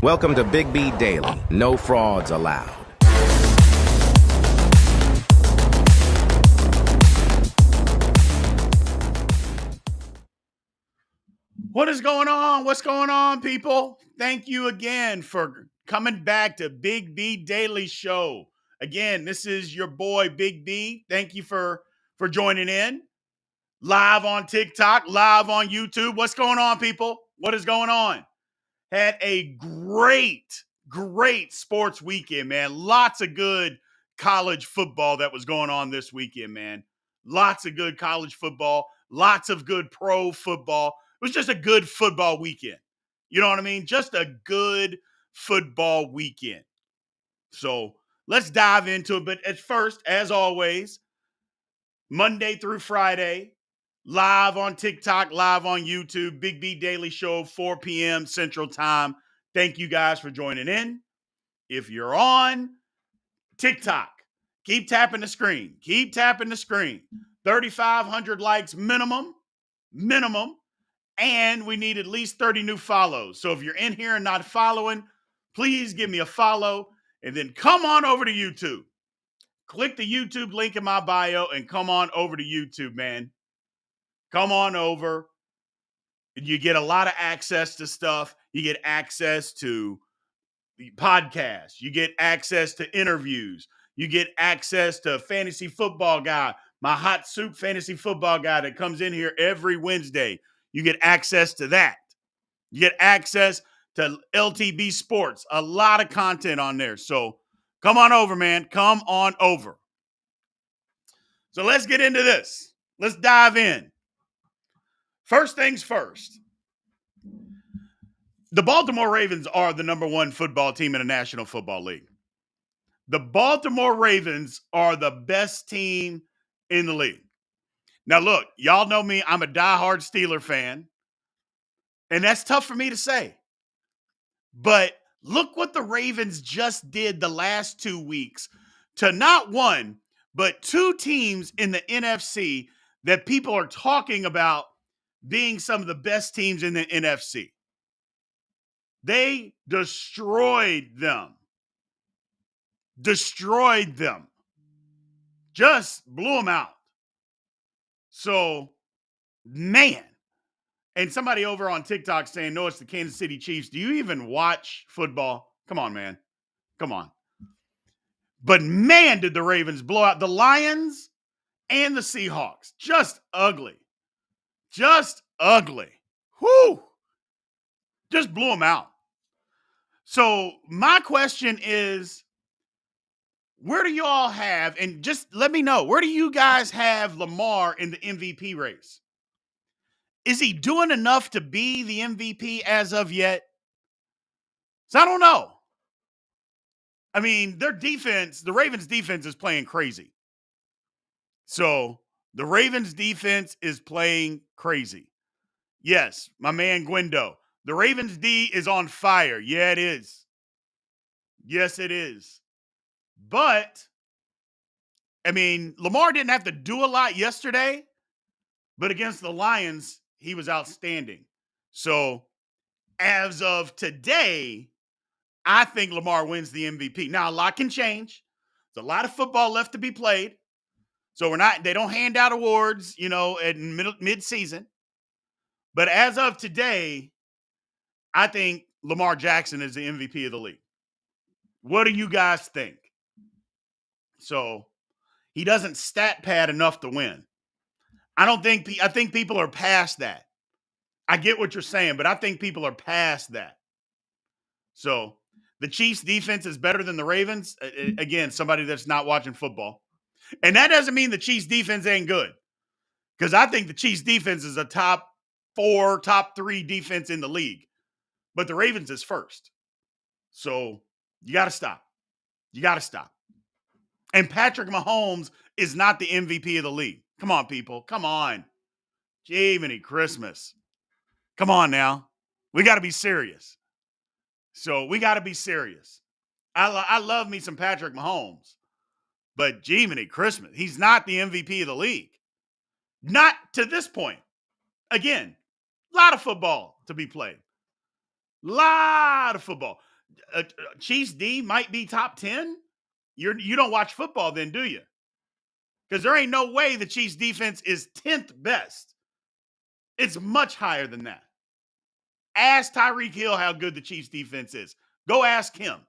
Welcome to Big B Daily. No frauds allowed. What is going on? What's going on, people? Thank you again for coming back to Big B Daily Show. Again, this is your boy Big B. Thank you for joining in. Live on TikTok, live on YouTube. What's going on, people? What is going on? Had a great sports weekend, man. Lots of good college football that was going on this weekend, man. Lots of good college football, lots of good pro football. It was just a good football weekend. You know what I mean? Just a good football weekend. So let's dive into it. But at first, as always, Monday through Friday, live on TikTok, live on YouTube, Big B Daily Show, 4 p.m. Central Time. Thank you guys for joining in. If you're on TikTok, keep tapping the screen. Keep tapping the screen. 3,500 likes minimum. And we need at least 30 new follows. So if you're in here and not following, please give me a follow. And then come on over to YouTube. Click the YouTube link in my bio and come on over to YouTube, man. Come on over. You get a lot of access to stuff. You get access to the podcast. You get access to interviews. You get access to Fantasy Football Guy, my hot soup fantasy football guy that comes in here every Wednesday. You get access to that. You get access to LTB Sports. A lot of content on there. So come on over, man. Come on over. So let's get into this. Let's dive in. First things first. The Baltimore Ravens are the number one football team in the National Football League. The Baltimore Ravens are the best team in the league. Now, look, y'all know me. I'm a diehard Steeler fan. And that's tough for me to say. But look what the Ravens just did the last 2 weeks to not one, but two teams in the NFC that people are talking about being some of the best teams in the NFC. They destroyed them. Just blew them out. So, man. And somebody over on TikTok saying, no, it's the Kansas City Chiefs. Do you even watch football? Come on, man. Come on. But, man, did the Ravens blow out the Lions and the Seahawks. Just ugly. Whew. Just blew them out. So, my question is, where do you all have, and just let me know, where do you guys have Lamar in the MVP race? Is he doing enough to be the MVP as of yet? So I don't know. I mean, their defense, the Ravens defense is playing crazy. So the Ravens defense is playing crazy. Yes, my man Gwendo. The Ravens D is on fire. Yeah, it is. Yes, it is. But, I mean, Lamar didn't have to do a lot yesterday, but against the Lions, he was outstanding. So, as of today, I think Lamar wins the MVP. Now, a lot can change. There's a lot of football left to be played. So they don't hand out awards, in mid-season. But as of today, I think Lamar Jackson is the MVP of the league. What do you guys think? So he doesn't stat pad enough to win. I think people are past that. I get what you're saying, but I think people are past that. So the Chiefs defense is better than the Ravens. Again, somebody that's not watching football. And that doesn't mean the Chiefs defense ain't good. Because I think the Chiefs defense is a top 4, top 3 defense in the league. But the Ravens is first. So you got to stop. And Patrick Mahomes is not the MVP of the league. Come on, people. Come on. Jiminy Christmas. Come on now. We got to be serious. So we got to be serious. I love me some Patrick Mahomes. But Jiminy Christmas, he's not the MVP of the league. Not to this point. Again, a lot of football to be played. Lot of football. Chiefs D might be top 10. You don't watch football then, do you? Because there ain't no way the Chiefs defense is 10th best. It's much higher than that. Ask Tyreek Hill how good the Chiefs defense is. Go ask him.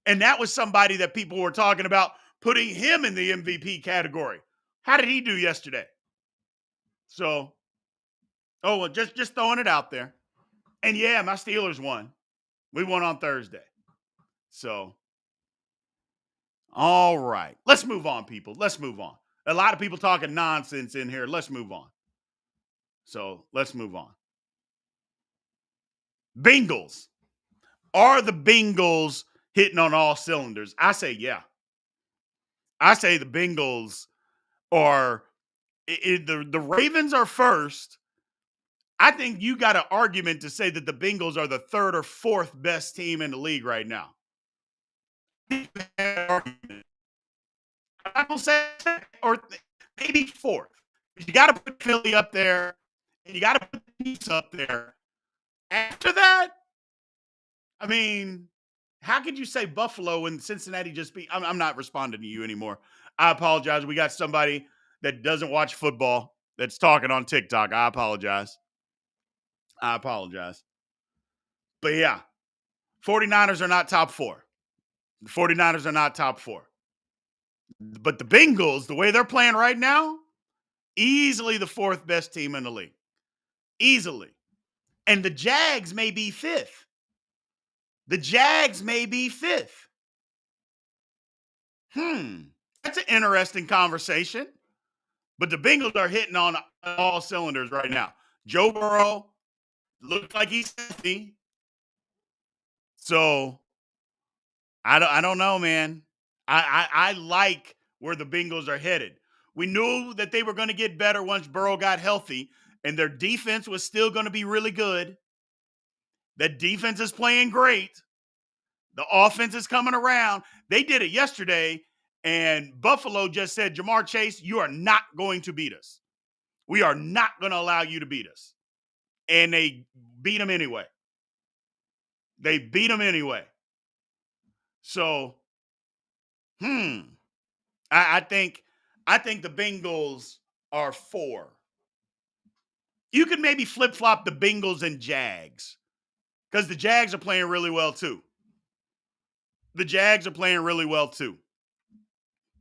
And that was somebody that people were talking about putting him in the MVP category. How did he do yesterday? So, just throwing it out there. And yeah, my Steelers won. We won on Thursday. So, all right. Let's move on, people. Let's move on. A lot of people talking nonsense in here. Let's move on. So, let's move on. Bengals. Are the Bengals hitting on all cylinders? I say yeah. I say the Bengals are the Ravens are first. I think you got an argument to say that the Bengals are the third or fourth best team in the league right now. I don't say or maybe fourth. You got to put Philly up there, and you got to put the Chiefs up there. After that, I mean, how could you say Buffalo when Cincinnati just beat? I'm not responding to you anymore. I apologize. We got somebody that doesn't watch football that's talking on TikTok. I apologize. But yeah, 49ers are not top four. The 49ers are not top four. But the Bengals, the way they're playing right now, easily the fourth best team in the league. Easily. And the Jags may be fifth. That's an interesting conversation. But the Bengals are hitting on all cylinders right now. Joe Burrow looks like he's healthy. So I don't know, man. I like where the Bengals are headed. We knew that they were going to get better once Burrow got healthy, and their defense was still going to be really good. That defense is playing great. The offense is coming around. They did it yesterday, and Buffalo just said, Jamar Chase, you are not going to beat us. We are not going to allow you to beat us. And they beat him anyway. So, I think the Bengals are 4. You could maybe flip-flop the Bengals and Jags because the Jags are playing really well too.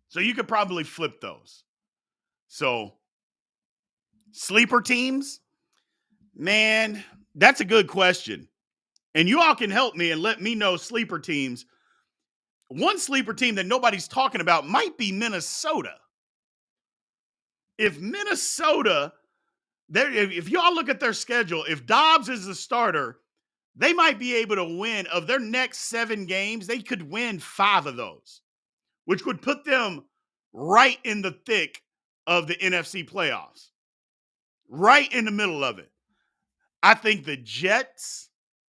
So you could probably flip those. So, sleeper teams? Man, that's a good question. And you all can help me and let me know sleeper teams. One sleeper team that nobody's talking about might be Minnesota. If Minnesota, if y'all look at their schedule, if Dobbs is the starter, they might be able to win. Of their next 7 games, they could win 5 of those, which would put them right in the thick of the NFC playoffs, right in the middle of it. I think the Jets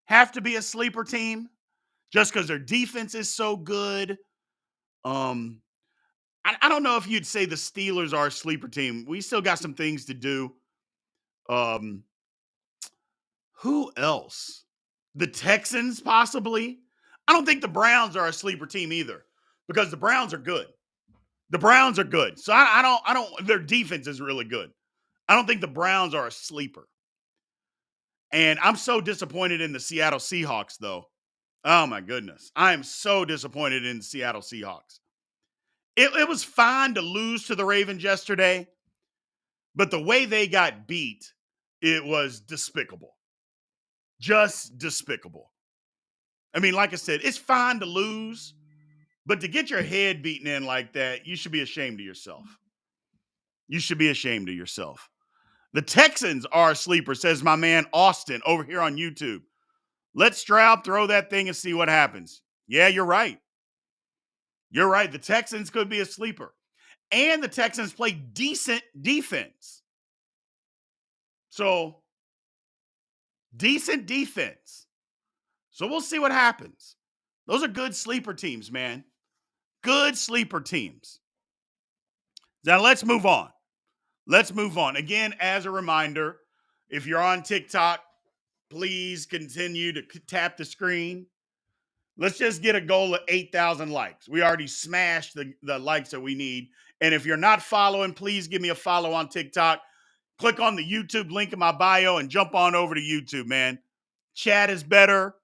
have to be a sleeper team just because their defense is so good. I don't know if you'd say the Steelers are a sleeper team. We still got some things to do. Who else? The Texans, possibly. I don't think the Browns are a sleeper team either because the Browns are good. So I don't, their defense is really good. I don't think the Browns are a sleeper. And I'm so disappointed in the Seattle Seahawks, though. Oh, my goodness. I am so disappointed in the Seattle Seahawks. It was fine to lose to the Ravens yesterday, but the way they got beat, it was despicable. Just despicable. I mean, like I said, it's fine to lose, but to get your head beaten in like that, you should be ashamed of yourself. The Texans are a sleeper, says my man Austin over here on YouTube. Let Stroud throw that thing and see what happens. Yeah, you're right. The Texans could be a sleeper. And the Texans play decent defense. So, decent defense. So, we'll see what happens. Those are good sleeper teams, man. Good sleeper teams. Now, let's move on. Again, as a reminder, if you're on TikTok, please continue to tap the screen. Let's just get a goal of 8,000 likes. We already smashed the likes that we need. And if you're not following, please give me a follow on TikTok. Click on the YouTube link in my bio and jump on over to YouTube, man. Chat is better.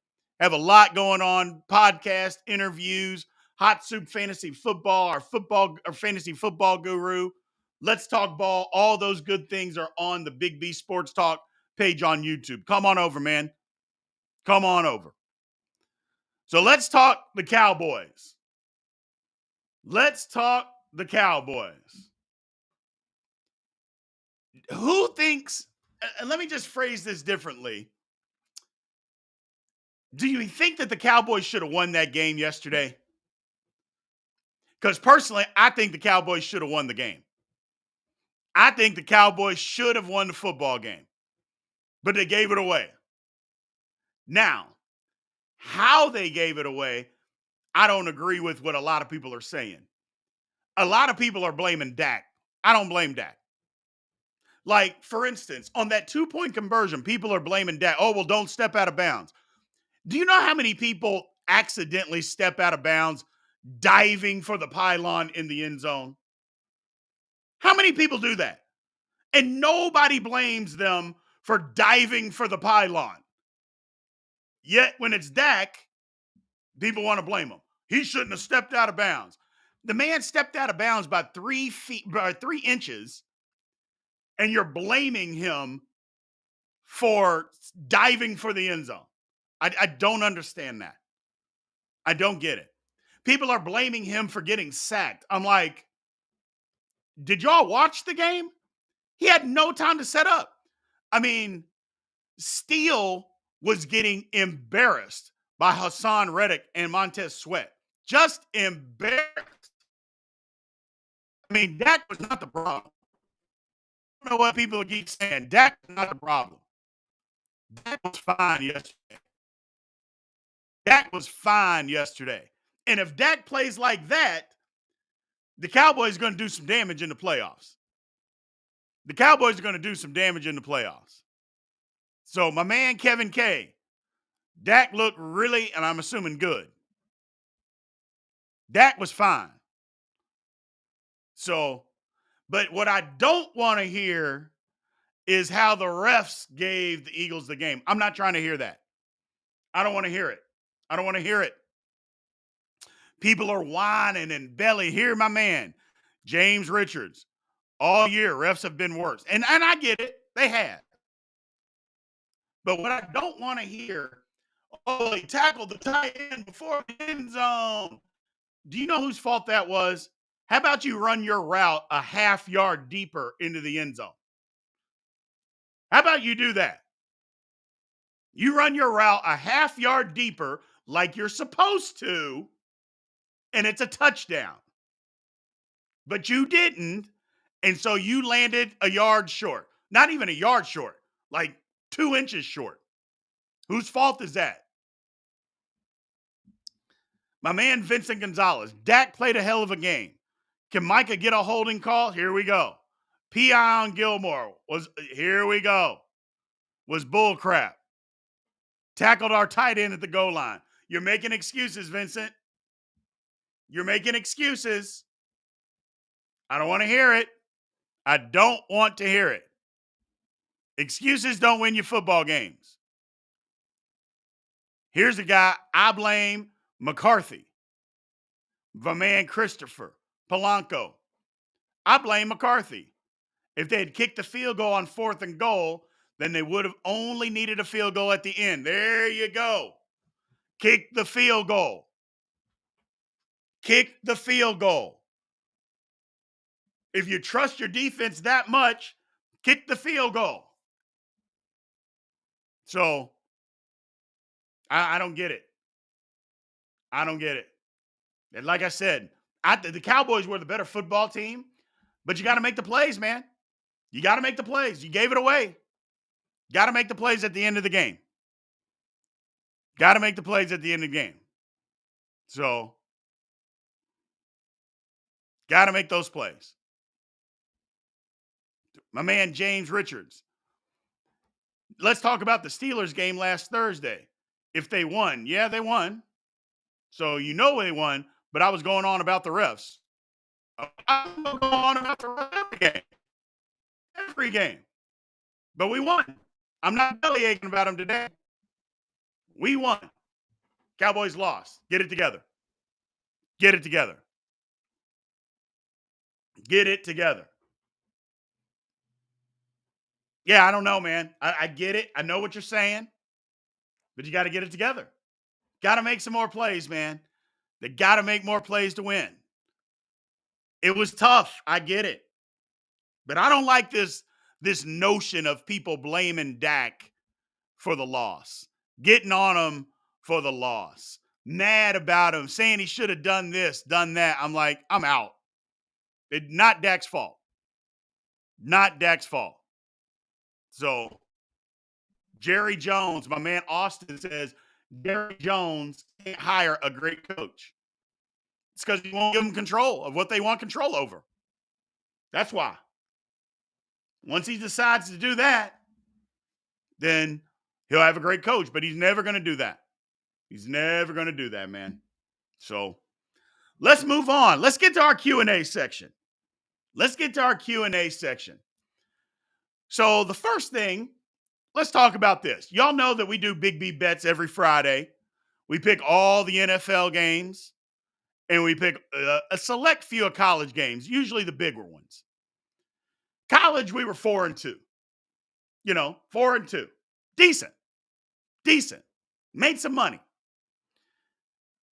Have a lot going on. Podcast, interviews, Hot Soup Fantasy Football, our fantasy football guru. Let's Talk Ball. All those good things are on the Big B Sports Talk page on YouTube. Come on over, man. Come on over. So let's talk the Cowboys. Let's talk the Cowboys. Who thinks, and let me just phrase this differently. Do you think that the Cowboys should have won that game yesterday? Because personally, I think the Cowboys should have won the game. I think the Cowboys should have won the football game, but they gave it away. Now, how they gave it away, I don't agree with what a lot of people are saying. A lot of people are blaming Dak. I don't blame Dak. Like, for instance, on that 2-point conversion, people are blaming Dak. Oh, well, don't step out of bounds. Do you know how many people accidentally step out of bounds diving for the pylon in the end zone? How many people do that? And nobody blames them for diving for the pylon. Yet when it's Dak, people want to blame him. He shouldn't have stepped out of bounds. The man stepped out of bounds by 3 inches, and you're blaming him for diving for the end zone. I don't understand that. I don't get it. People are blaming him for getting sacked. I'm like, did y'all watch the game? He had no time to set up. I mean, Steele was getting embarrassed by Hassan Reddick and Montez Sweat. Just embarrassed. I mean, Dak was not the problem. I don't know what people keep saying. Dak was not the problem. Dak was fine yesterday. Dak was fine yesterday. And if Dak plays like that, the Cowboys are going to do some damage in the playoffs. The Cowboys are going to do some damage in the playoffs. So my man Kevin K, Dak looked really, and I'm assuming good. Dak was fine. So, but what I don't want to hear is how the refs gave the Eagles the game. I'm not trying to hear that. I don't want to hear it. I don't want to hear it. People are whining and belly. Hear my man, James Richards. All year, refs have been worse. And I get it. They have. But what I don't want to hear, oh, he tackled the tight end before the end zone. Do you know whose fault that was? How about you run your route a half yard deeper into the end zone? How about you do that? You run your route a half yard deeper like you're supposed to, and it's a touchdown. But you didn't, and so you landed a yard short. Not even a yard short, like 2 inches short. Whose fault is that? My man Vincent Gonzalez. Dak played a hell of a game. Can Micah get a holding call? Here we go. P.I. on Gilmore was, here we go, was bull crap. Tackled our tight end at the goal line. You're making excuses, Vincent. You're making excuses. I don't want to hear it. I don't want to hear it. Excuses don't win you football games. Here's a guy I blame, McCarthy. My man Christopher Polanco. I blame McCarthy. If they had kicked the field goal on 4th and goal, then they would have only needed a field goal at the end. There you go. Kick the field goal. Kick the field goal. If you trust your defense that much, kick the field goal. So, I don't get it. I don't get it. And like I said, the Cowboys were the better football team, but you got to make the plays, man. You got to make the plays. You gave it away. Got to make the plays at the end of the game. Got to make the plays at the end of the game. So, got to make those plays. My man, James Richards. Let's talk about the Steelers game last Thursday. If they won, yeah, they won. So you know they won, but I was going on about the refs. I'm going on about the refs every game. Every game. But we won. I'm not belly aching about them today. We won. Cowboys lost. Get it together. Get it together. Get it together. Yeah, I don't know, man. I get it. I know what you're saying, but you got to get it together. Got to make some more plays, man. They got to make more plays to win. It was tough. I get it. But I don't like this notion of people blaming Dak for the loss, getting on him for the loss, mad about him, saying he should have done this, done that. I'm like, I'm out. Not Dak's fault. Not Dak's fault. So Jerry Jones, my man Austin says, Jerry Jones can't hire a great coach. It's because he won't give them control of what they want control over. That's why. Once he decides to do that, then he'll have a great coach, but he's never going to do that. He's never going to do that, man. So let's move on. Let's get to our Q&A section. So the first thing, let's talk about this. Y'all know that we do Big B bets every Friday. We pick all the NFL games, and we pick a select few of college games, usually the bigger ones. College, we were 4-2. 4-2. Decent. Made some money.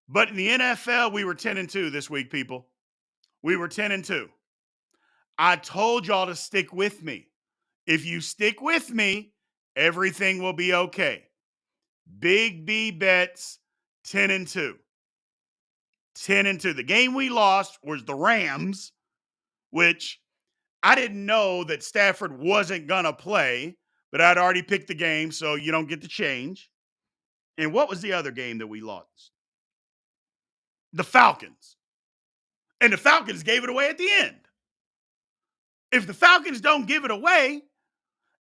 But in the NFL, we were 10-2 this week, people. We were 10-2. I told y'all to stick with me. If you stick with me, everything will be okay. Big B bets, 10-2. 10-2. The game we lost was the Rams, which I didn't know that Stafford wasn't going to play, but I'd already picked the game, so you don't get the change. And what was the other game that we lost? The Falcons. And the Falcons gave it away at the end. If the Falcons don't give it away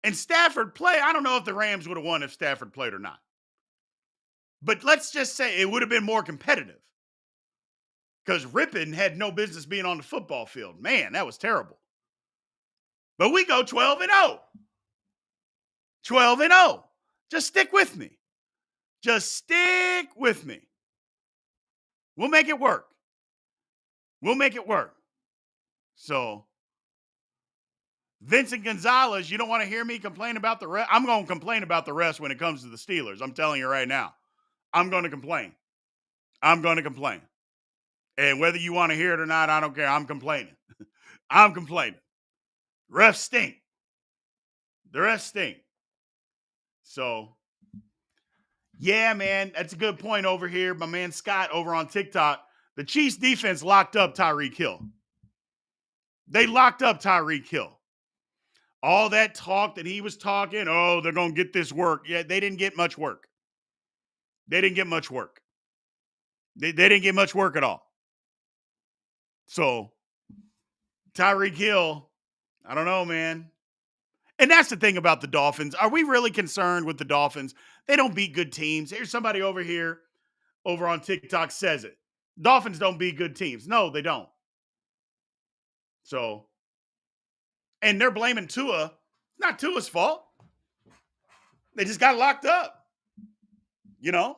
and Stafford play, I don't know if the Rams would have won if Stafford played or not. But let's just say it would have been more competitive because Rippon had no business being on the football field. Man, that was terrible. But we go 12-0. 12-0. Just stick with me. Just stick with me. We'll make it work. So, Vincent Gonzalez, you don't want to hear me complain about the rest? I'm going to complain about the rest when it comes to the Steelers. I'm telling you right now. I'm going to complain. And whether you want to hear it or not, I don't care. I'm complaining. Refs stink. The refs stink. So, yeah, man, that's a good point over here. My man Scott over on TikTok. The Chiefs defense locked up Tyreek Hill. They locked up Tyreek Hill. All that talk that he was talking, oh, they're going to get this work. Yeah, they didn't get much work. They didn't get much work at all. So, Tyreek Hill, I don't know, man. And that's the thing about the Dolphins. Are we really concerned with the Dolphins? They don't beat good teams. Here's somebody over here, over on TikTok says it. Dolphins don't beat good teams. No, they don't. So, and they're blaming Tua. Not Tua's fault. They just got locked up. The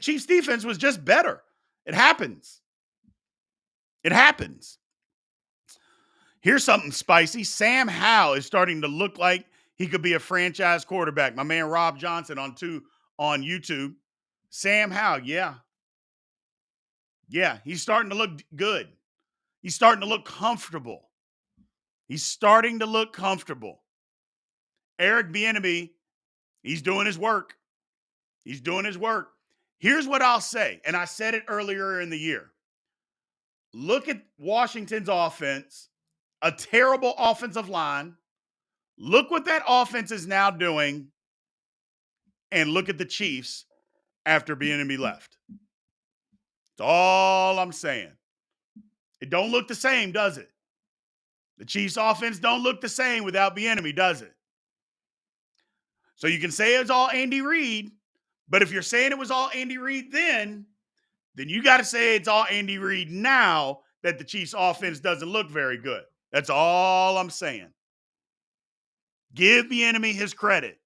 Chiefs defense was just better. It happens. Here's something spicy. Sam Howell is starting to look like he could be a franchise quarterback. My man Rob Johnson on YouTube. Sam Howell, yeah. Yeah, he's starting to look good. He's starting to look comfortable. Eric Bieniemy, he's doing his work. Here's what I'll say, and I said it earlier in the year. Look at Washington's offense, a terrible offensive line. Look what that offense is now doing, and look at the Chiefs after Bieniemy left. That's all I'm saying. It don't look the same, does it? The Chiefs' offense don't look the same without Bieniemy, does it? So you can say it's all Andy Reid, But if you're saying it was all Andy Reid then you got to say it's all Andy Reid now that the Chiefs offense doesn't look very good. That's all I'm saying. Give the enemy his credit.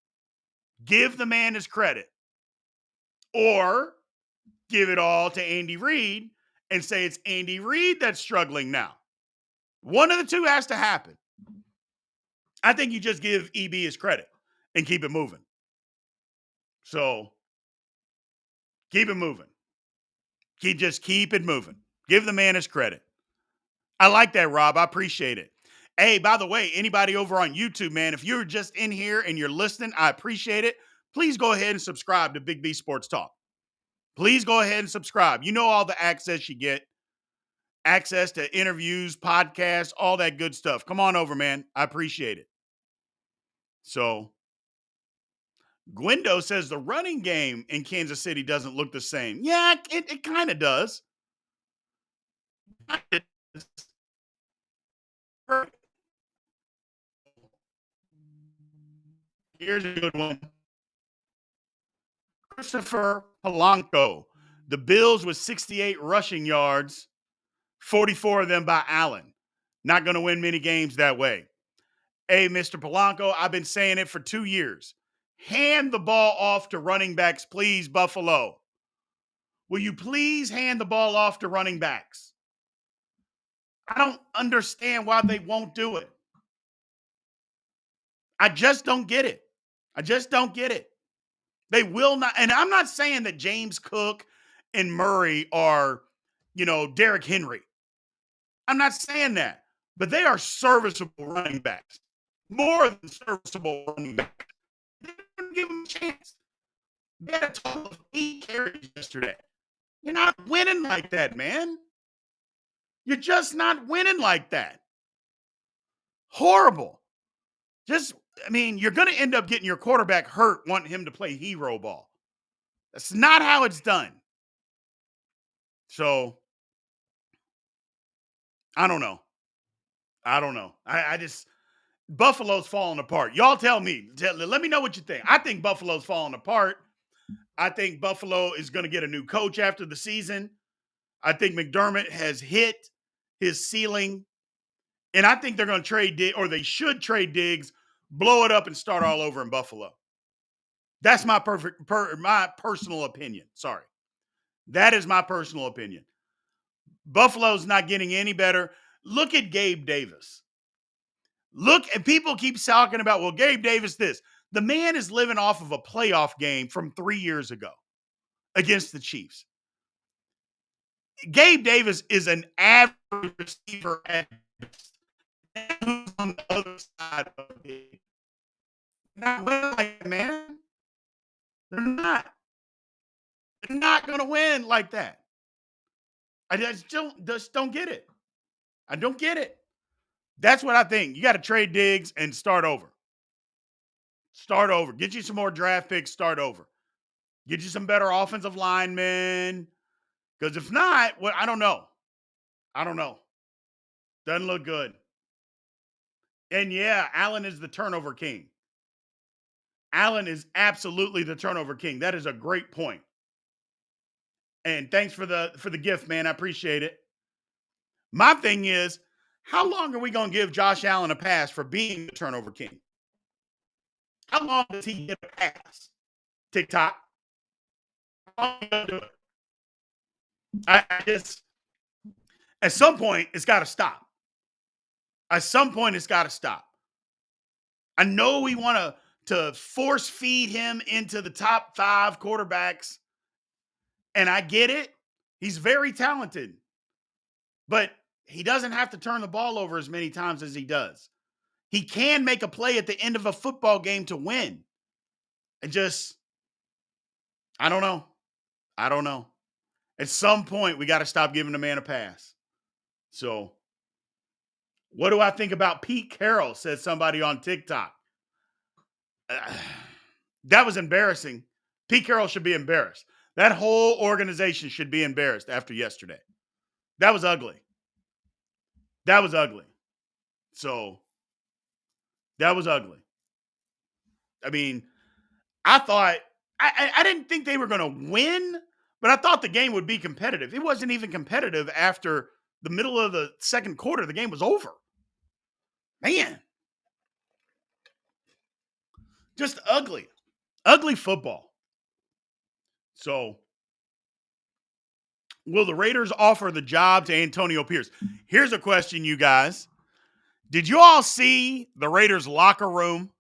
Give the man his credit. Or give it all to Andy Reid and say it's Andy Reid that's struggling now. One of the two has to happen. I think you just give EB his credit and keep it moving. So keep it moving. Keep it moving. Give the man his credit. I like that, Rob. I appreciate it. Hey, by the way, anybody over on YouTube, man, if you're just in here and you're listening, I appreciate it. Please go ahead and subscribe to Big B Sports Talk. Please go ahead and subscribe. You know all the access you get. Access to interviews, podcasts, all that good stuff. Come on over, man. I appreciate it. So, Gwendo says the running game in Kansas City doesn't look the same. Yeah, it kind of does. Here's a good one. Christopher Polanco. The Bills with 68 rushing yards, 44 of them by Allen. Not going to win many games that way. Hey, Mr. Polanco, I've been saying it for 2 years. Hand the ball off to running backs, please, Buffalo. Will you please hand the ball off to running backs? I don't understand why they won't do it. I just don't get it. They will not. And I'm not saying that James Cook and Murray are, Derrick Henry. I'm not saying that. But they are serviceable running backs. More than serviceable running backs. They didn't give them a chance. They had a total of 8 carries yesterday. You're not winning like that, man. You're just not winning like that. Horrible. You're going to end up getting your quarterback hurt wanting him to play hero ball. That's not how it's done. So, I don't know. I just, Buffalo's falling apart. Y'all tell me. Let me know what you think. I think Buffalo's falling apart. I think Buffalo is going to get a new coach after the season. I think McDermott has hit his ceiling. And I think they're going to trade or they should trade Diggs, blow it up, and start all over in Buffalo. That's my my personal opinion. Sorry. That is my personal opinion. Buffalo's not getting any better. Look at Gabe Davis. And people keep talking about, well, Gabe Davis this. The man is living off of a playoff game from 3 years ago against the Chiefs. Gabe Davis is an average receiver at best. Who's on the other side of it? Not winning like that, man. They're not. They're not going to win like that. I just don't get it. I don't get it. That's what I think. You got to trade Diggs and start over. Start over. Get you some more draft picks. Start over. Get you some better offensive linemen. Because if not, I don't know. Doesn't look good. And yeah, Allen is the turnover king. Allen is absolutely the turnover king. That is a great point. And thanks for the gift, man. I appreciate it. My thing is, how long are we going to give Josh Allen a pass for being the turnover king? How long does he get a pass? TikTok. How long are you going to do it? I just, at some point, it's got to stop. I know we want to force feed him into the top 5 quarterbacks. And I get it. He's very talented. But he doesn't have to turn the ball over as many times as he does. He can make a play at the end of a football game to win. I don't know. At some point, we got to stop giving the man a pass. So, what do I think about Pete Carroll, said somebody on TikTok. That was embarrassing. Pete Carroll should be embarrassed. That whole organization should be embarrassed after yesterday. That was ugly. So, that was ugly. I mean, I thought I didn't think they were going to win, but I thought the game would be competitive. It wasn't even competitive after the middle of the second quarter. The game was over. Man, just ugly, ugly football. So, will the Raiders offer the job to Antonio Pierce? Here's a question, you guys. Did you all see the Raiders locker room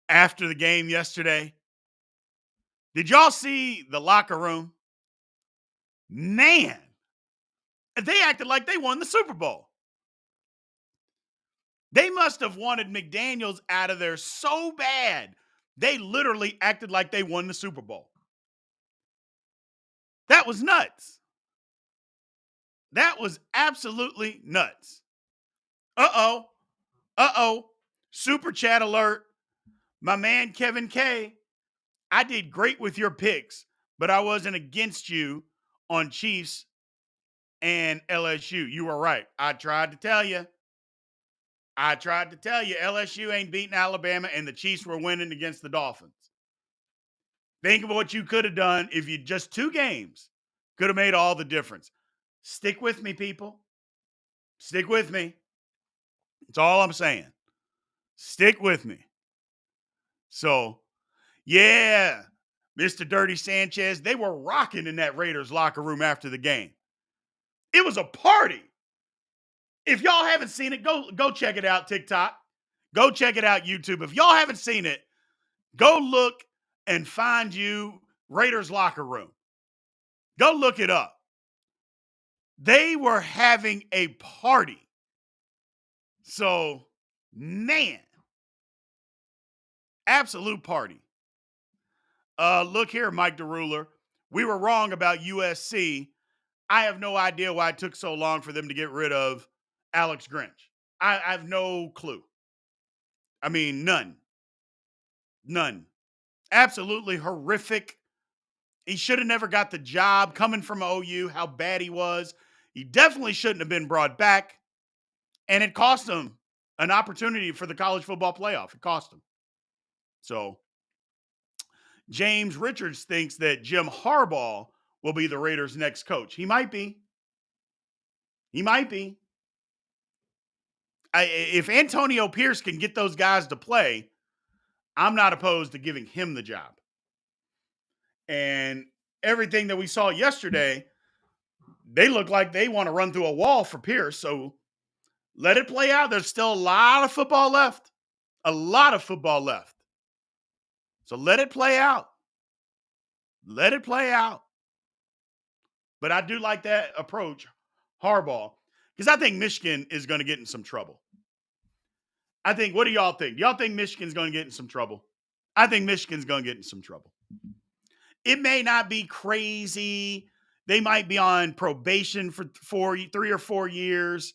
after the game yesterday? Did y'all see the locker room? Man, they acted like they won the Super Bowl. They must have wanted McDaniels out of there so bad. They literally acted like they won the Super Bowl. That was nuts. That was absolutely nuts. Uh-oh. Uh-oh. Super chat alert. My man Kevin K. I did great with your picks, but I wasn't against you on Chiefs and LSU. You were right. I tried to tell you. LSU ain't beating Alabama and the Chiefs were winning against the Dolphins. Think of what you could have done if you just 2 games could have made all the difference. Stick with me, people. Stick with me. That's all I'm saying. Stick with me. So, yeah, Mr. Dirty Sanchez, they were rocking in that Raiders locker room after the game. It was a party. If y'all haven't seen it, go check it out, TikTok. Go check it out, YouTube. If y'all haven't seen it, go look and find you Raiders locker room. Go look it up. They were having a party. So, man, absolute party. Look here, Mike DeRuler. We were wrong about USC. I have no idea why it took so long for them to get rid of Alex Grinch. I have no clue. I mean, none. None. Absolutely horrific. He should have never got the job coming from OU, how bad he was. He definitely shouldn't have been brought back. And it cost him an opportunity for the college football playoff. It cost him. So, James Richards thinks that Jim Harbaugh will be the Raiders' next coach. He might be. He might be. If Antonio Pierce can get those guys to play, I'm not opposed to giving him the job. And everything that we saw yesterday, they look like they want to run through a wall for Pierce. So let it play out. There's still a lot of football left. A lot of football left. So let it play out. Let it play out. But I do like that approach, Harbaugh, because I think Michigan is going to get in some trouble. What do y'all think? Do y'all think Michigan's going to get in some trouble? I think Michigan's going to get in some trouble. It may not be crazy. They might be on probation for 3 or 4 years.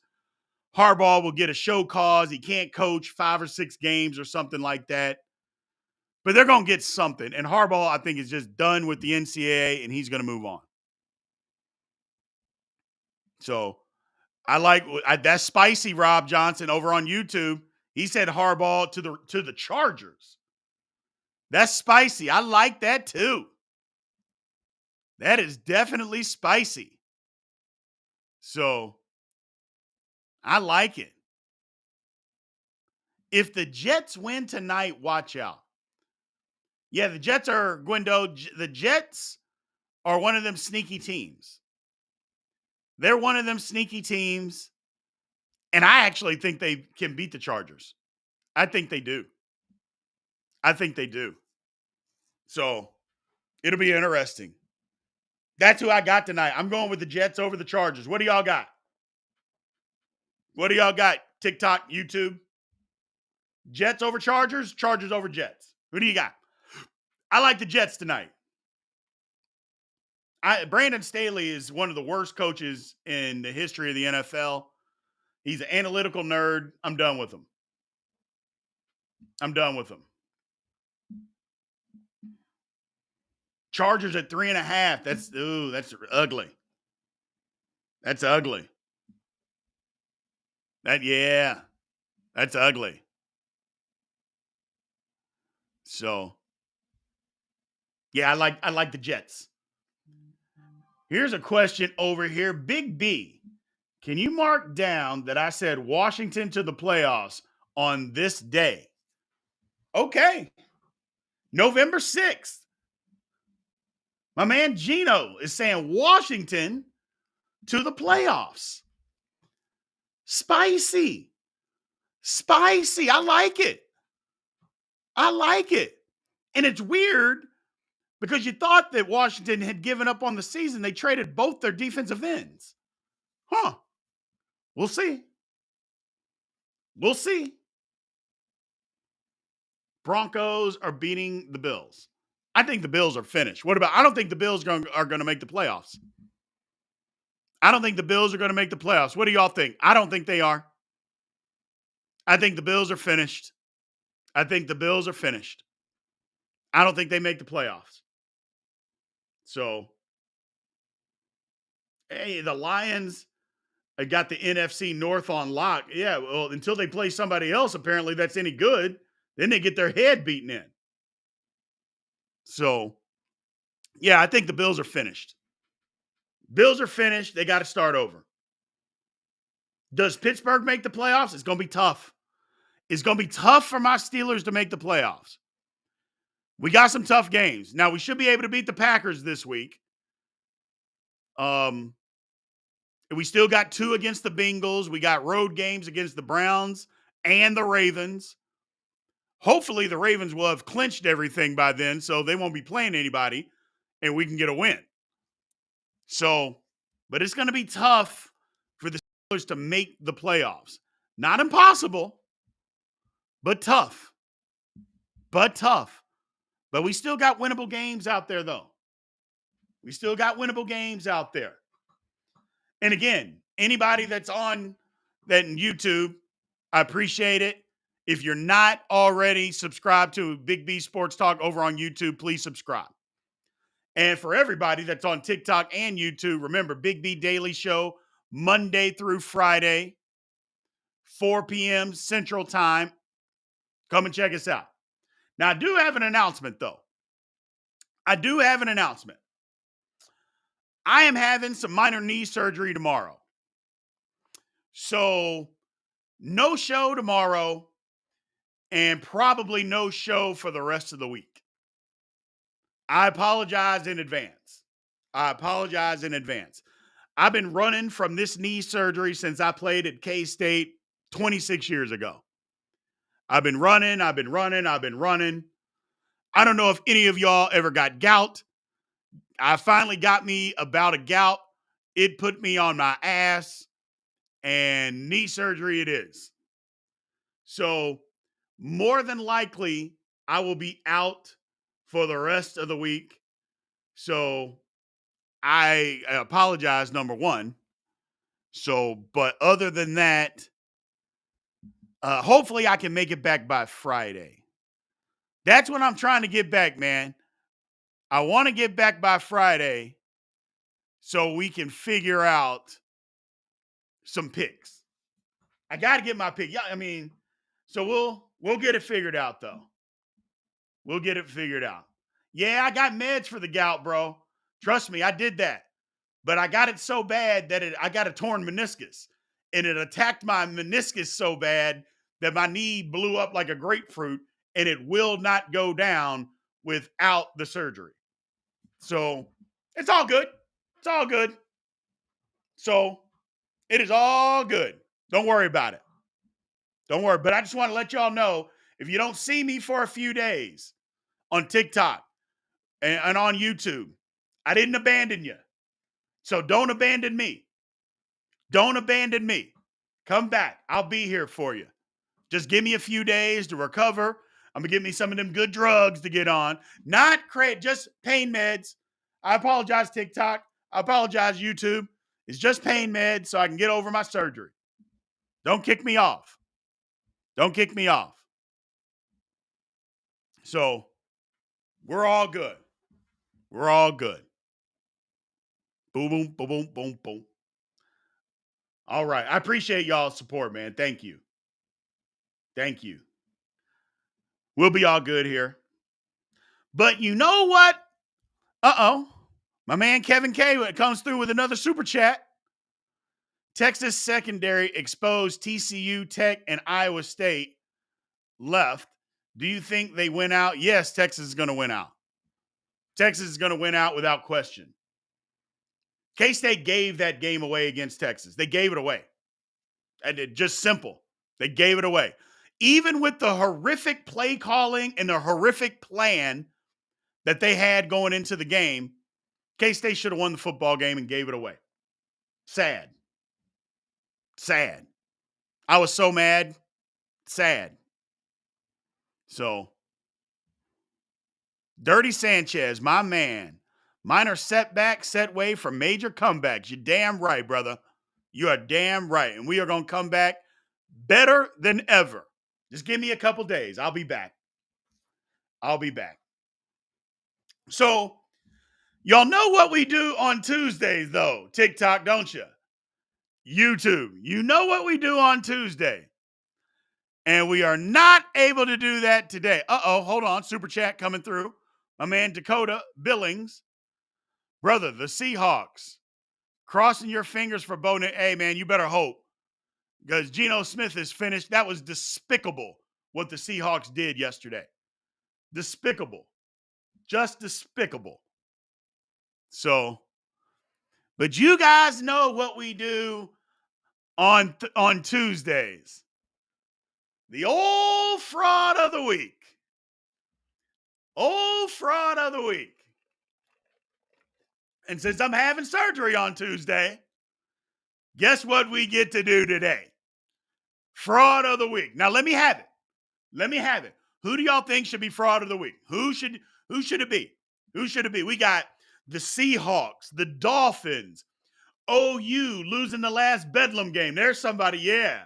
Harbaugh will get a show cause. He can't coach 5 or 6 games or something like that. But they're going to get something. And Harbaugh, I think, is just done with the NCAA, and he's going to move on. So I like that's spicy, Rob Johnson, over on YouTube. He said Harbaugh to the Chargers. That's spicy. I like that too. That is definitely spicy. So I like it. If the Jets win tonight, watch out. Yeah, the Jets are, Gwendo, the Jets are one of them sneaky teams. They're one of them sneaky teams. And I actually think they can beat the Chargers. I think they do. So it'll be interesting. That's who I got tonight. I'm going with the Jets over the Chargers. What do y'all got? TikTok, YouTube? Jets over Chargers, Chargers over Jets. Who do you got? I like the Jets tonight. Brandon Staley is one of the worst coaches in the history of the NFL. He's an analytical nerd. I'm done with him. Chargers at 3.5. That's ugly. That's ugly. That's ugly. So Yeah, I like the Jets. Here's a question over here. Big B, can you mark down that I said Washington to the playoffs on this day? Okay. November 6th. My man Gino is saying Washington to the playoffs. Spicy. Spicy. I like it. I like it. And it's weird because you thought that Washington had given up on the season. They traded both their defensive ends. Huh. We'll see. We'll see. Broncos are beating the Bills. I think the Bills are finished. What about? I don't think the Bills are going to make the playoffs. I don't think the Bills are going to make the playoffs. What do y'all think? I don't think they are. I think the Bills are finished. I think the Bills are finished. I don't think they make the playoffs. So, hey, the Lions got the NFC North on lock. Yeah, well, until they play somebody else, apparently that's any good, then they get their head beaten in. So, yeah, I think the Bills are finished. Bills are finished. They got to start over. Does Pittsburgh make the playoffs? It's going to be tough. It's going to be tough for my Steelers to make the playoffs. We got some tough games. Now, we should be able to beat the Packers this week. We still got 2 against the Bengals. We got road games against the Browns and the Ravens. Hopefully, the Ravens will have clinched everything by then, so they won't be playing anybody, and we can get a win. So, but it's going to be tough for the Steelers to make the playoffs. Not impossible, but tough. But tough. But we still got winnable games out there, though. We still got winnable games out there. And again, anybody that's on that in YouTube, I appreciate it. If you're not already subscribed to Big B Sports Talk over on YouTube, please subscribe. And for everybody that's on TikTok and YouTube, remember, Big B Daily Show, Monday through Friday, 4 p.m. Central Time. Come and check us out. Now, I do have an announcement, though. I am having some minor knee surgery tomorrow. So, no show tomorrow and probably no show for the rest of the week. I apologize in advance. I've been running from this knee surgery since I played at K-State 26 years ago. I've been running. I don't know if any of y'all ever got gout. I finally got me about a gout. It put me on my ass, and knee surgery it is. So, more than likely, I will be out for the rest of the week. So, I apologize, number one. So, but other than that, hopefully I can make it back by Friday. That's what I'm trying to get back, man. I want to get back by Friday so we can figure out some picks. I got to get my pick. Yeah, I mean, so we'll get it figured out, though. We'll get it figured out. Yeah, I got meds for the gout, bro. Trust me, I did that. But I got it so bad that I got a torn meniscus. And it attacked my meniscus so bad that my knee blew up like a grapefruit, and it will not go down without the surgery. So it's all good. It's all good. So it is all good. Don't worry about it. Don't worry. But I just want to let y'all know, if you don't see me for a few days on TikTok and on YouTube, I didn't abandon you. So don't abandon me. Don't abandon me. Come back. I'll be here for you. Just give me a few days to recover. I'm going to give me some of them good drugs to get on. Not just pain meds. I apologize, TikTok. I apologize, YouTube. It's just pain meds so I can get over my surgery. Don't kick me off. Don't kick me off. So we're all good. We're all good. Boom, boom, boom, boom, boom, boom. All right. I appreciate y'all's support, man. Thank you. Thank you. We'll be all good here. But you know what? Uh-oh. My man Kevin K comes through with another super chat. Texas secondary exposed TCU, Tech, and Iowa State left. Do you think they win out? Yes, Texas is going to win out. Texas is going to win out without question. K-State gave that game away against Texas. They gave it away. And it just simple. They gave it away. Even with the horrific play calling and the horrific plan that they had going into the game, K-State should have won the football game and gave it away. Sad. Sad. I was so mad. Sad. So, Dirty Sanchez, my man. Minor setback set way for major comebacks. You're damn right, brother. You are damn right. And we are going to come back better than ever. Just give me a couple days. I'll be back. I'll be back. So, y'all know what we do on Tuesdays, though. TikTok, don't you? YouTube. You know what we do on Tuesday. And we are not able to do that today. Uh-oh, hold on. Super chat coming through. My man Dakota Billings. Brother, the Seahawks. Crossing your fingers for Bo. Hey, man, you better hope. Because Geno Smith is finished. That was despicable what the Seahawks did yesterday. Despicable. Just despicable. So, but you guys know what we do on Tuesdays. The old fraud of the week. Old fraud of the week. And since I'm having surgery on Tuesday, guess what we get to do today? Fraud of the week. Now let me have it. Let me have it. Who do y'all think should be fraud of the week? Who should it be? Who should it be? We got the Seahawks, the Dolphins, OU losing the last Bedlam game. There's somebody, yeah.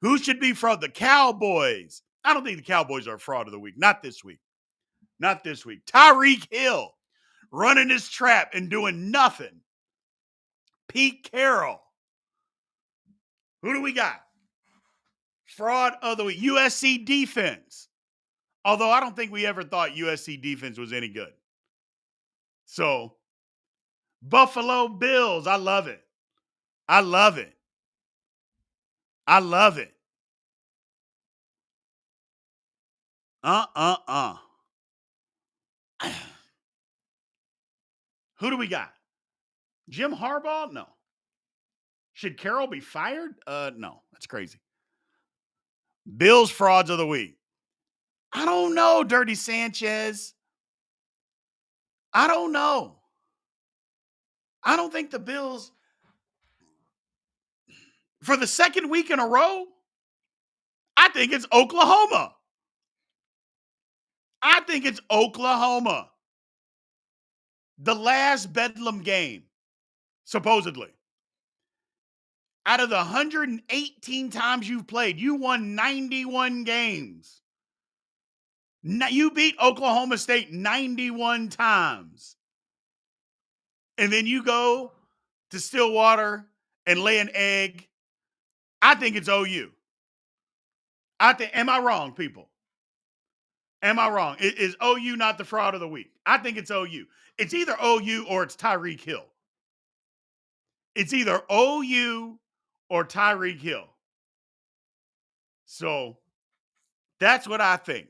Who should be fraud? The Cowboys. I don't think the Cowboys are a fraud of the week. Not this week. Not this week. Tyreek Hill running his trap and doing nothing. Pete Carroll. Who do we got? Fraud of the week. USC defense. Although I don't think we ever thought USC defense was any good. So, Buffalo Bills. I love it. I love it. I love it. Who do we got? Jim Harbaugh? No. Should Carroll be fired? No. That's crazy. Bills frauds of the week. I don't know, Dirty Sanchez. I don't know. I don't think the Bills, for the second week in a row, I think it's Oklahoma. I think it's Oklahoma. The last Bedlam game, supposedly. Out of the 118 times you've played, you won 91 games. You beat Oklahoma State 91 times. And then you go to Stillwater and lay an egg. I think it's OU. Am I wrong, people? Am I wrong? Is OU not the fraud of the week? I think it's OU. It's either OU or it's Tyreek Hill. It's either OU or Tyreek Hill. So that's what I think.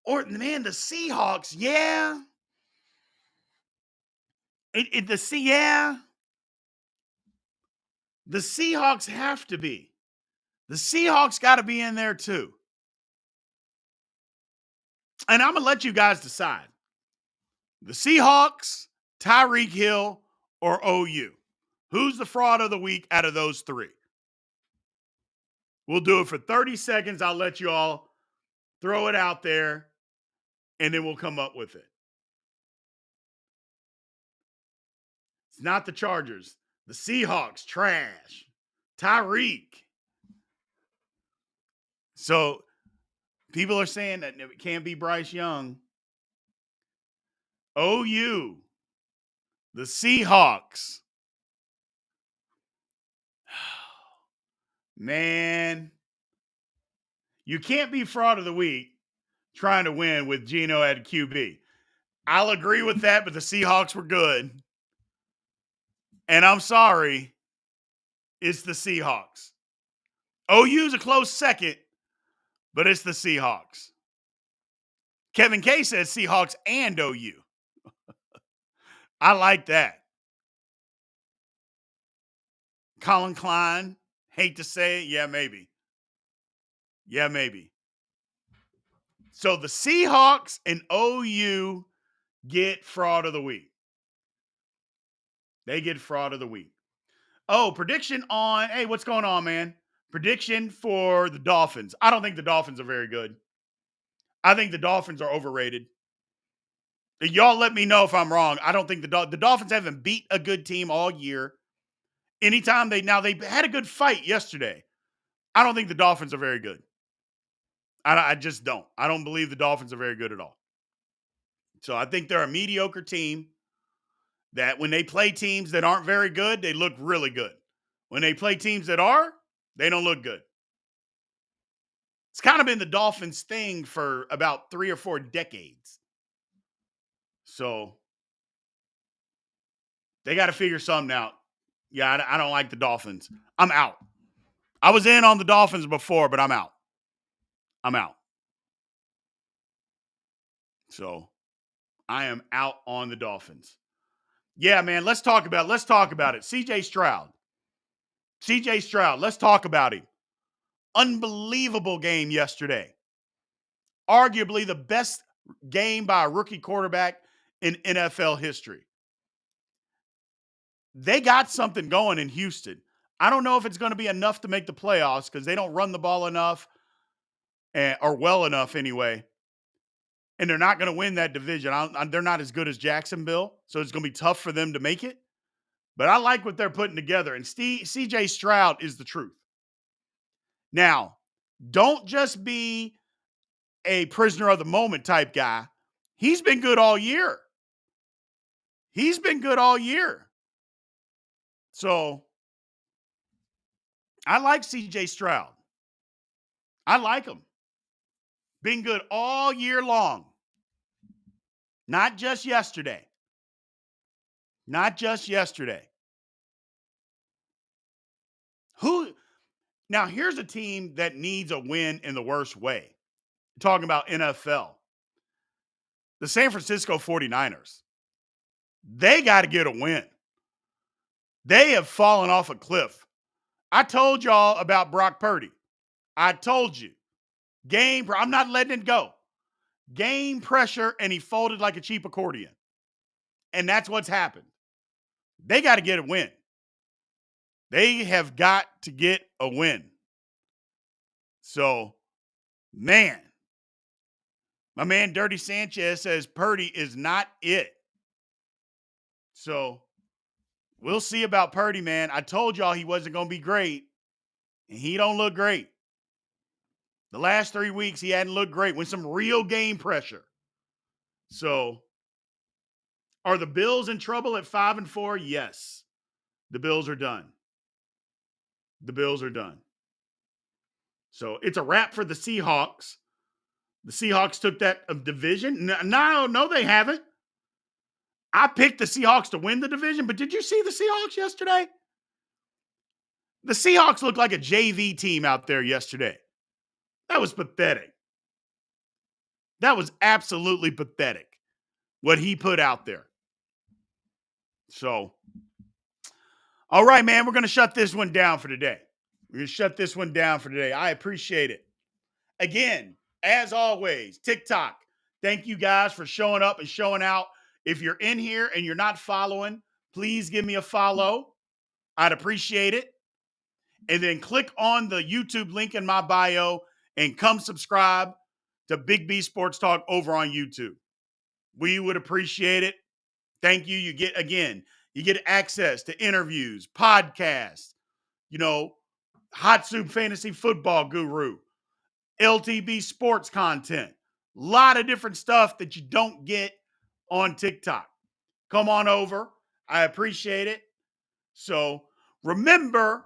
Or, man, the Seahawks, yeah. The Seahawks have to be. The Seahawks got to be in there too. And I'm going to let you guys decide. The Seahawks, Tyreek Hill, or OU. Who's the fraud of the week out of those three? We'll do it for 30 seconds. I'll let you all throw it out there, and then we'll come up with it. It's not the Chargers. The Seahawks, trash. Tyreek. So people are saying that it can't be Bryce Young. OU. The Seahawks. Man. You can't be fraud of the week trying to win with Geno at QB. I'll agree with that, but the Seahawks were good. And I'm sorry, it's the Seahawks. OU's a close second, but it's the Seahawks. Kevin K says Seahawks and OU. I like that. Colin Klein, hate to say it. Yeah, maybe. Yeah, maybe. So the Seahawks and OU get fraud of the week. They get fraud of the week. Oh, prediction on, hey, what's going on, man? Prediction for the Dolphins. I don't think the Dolphins are very good. I think the Dolphins are overrated. Y'all let me know if I'm wrong. I don't think the Dolphins haven't beat a good team all year. Anytime they had a good fight yesterday. I don't think the Dolphins are very good. I just don't. I don't believe the Dolphins are very good at all. So I think they're a mediocre team that when they play teams that aren't very good, they look really good. When they play teams that are, they don't look good. It's kind of been the Dolphins' thing for about 3 or 4 decades. So they got to figure something out. Yeah, I don't like the Dolphins. I'm out. I was in on the Dolphins before, but I'm out. I'm out. So I am out on the Dolphins. Yeah, man, let's talk about it. CJ Stroud, let's talk about him. Unbelievable game yesterday. Arguably the best game by a rookie quarterback in NFL history. They got something going in Houston. I don't know if it's going to be enough to make the playoffs because they don't run the ball enough or well enough anyway. And they're not going to win that division. They're not as good as Jacksonville, so it's going to be tough for them to make it. But I like what they're putting together, and CJ Stroud is the truth. Now, don't just be a prisoner of the moment type guy. He's been good all year. So I like CJ Stroud. I like him. Been good all year long. Not just yesterday. Now, here's a team that needs a win in the worst way. Talking about NFL. The San Francisco 49ers. They got to get a win. They have fallen off a cliff. I told y'all about Brock Purdy. I told you. I'm not letting it go. Game pressure, and he folded like a cheap accordion. And that's what's happened. They got to get a win. They have got to get a win. So, man, my man Dirty Sanchez says Purdy is not it. So, we'll see about Purdy, man. I told y'all he wasn't going to be great, and he don't look great. The last 3 weeks, he hadn't looked great with some real game pressure. So, are the Bills in trouble at 5-4? Yes. The Bills are done. So, it's a wrap for the Seahawks. The Seahawks took that division. No, they haven't. I picked the Seahawks to win the division, but did you see the Seahawks yesterday? The Seahawks looked like a JV team out there yesterday. That was pathetic. That was absolutely pathetic what he put out there. So, all right, man, we're going to shut this one down for today. I appreciate it. Again, as always, TikTok, thank you guys for showing up and showing out. If you're in here and you're not following, please give me a follow. I'd appreciate it. And then click on the YouTube link in my bio and come subscribe to Big B Sports Talk over on YouTube. We would appreciate it. Thank you. You get access to interviews, podcasts, Hot Soup Fantasy Football Guru, LTB Sports content, a lot of different stuff that you don't get on TikTok. Come on over. I appreciate it. So remember,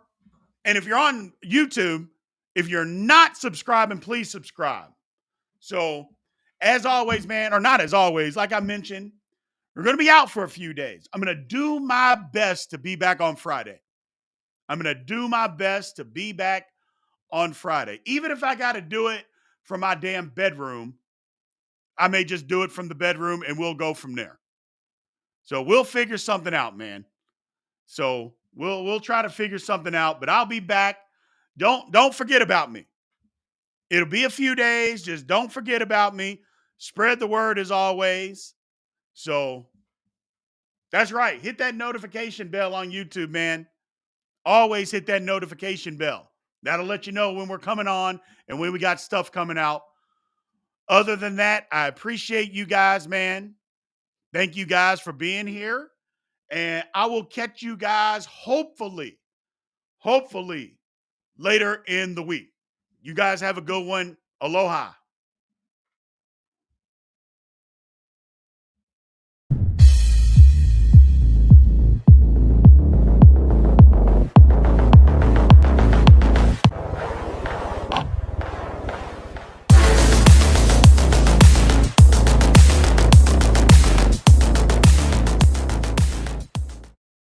and if you're on YouTube, if you're not subscribing, please subscribe. So as always, man, or not as always, like I mentioned, we're going to be out for a few days. I'm going to do my best to be back on Friday. I'm going to do my best to be back on Friday. Even if I got to do it from my damn bedroom, I may just do it from the bedroom and we'll go from there. So we'll figure something out, man. So we'll try to figure something out, but I'll be back. Don't forget about me. It'll be a few days. Just don't forget about me. Spread the word as always. So that's right. Hit that notification bell on YouTube, man. Always hit that notification bell. That'll let you know when we're coming on and when we got stuff coming out. Other than that, I appreciate you guys, man. Thank you guys for being here. And I will catch you guys hopefully later in the week. You guys have a good one. Aloha.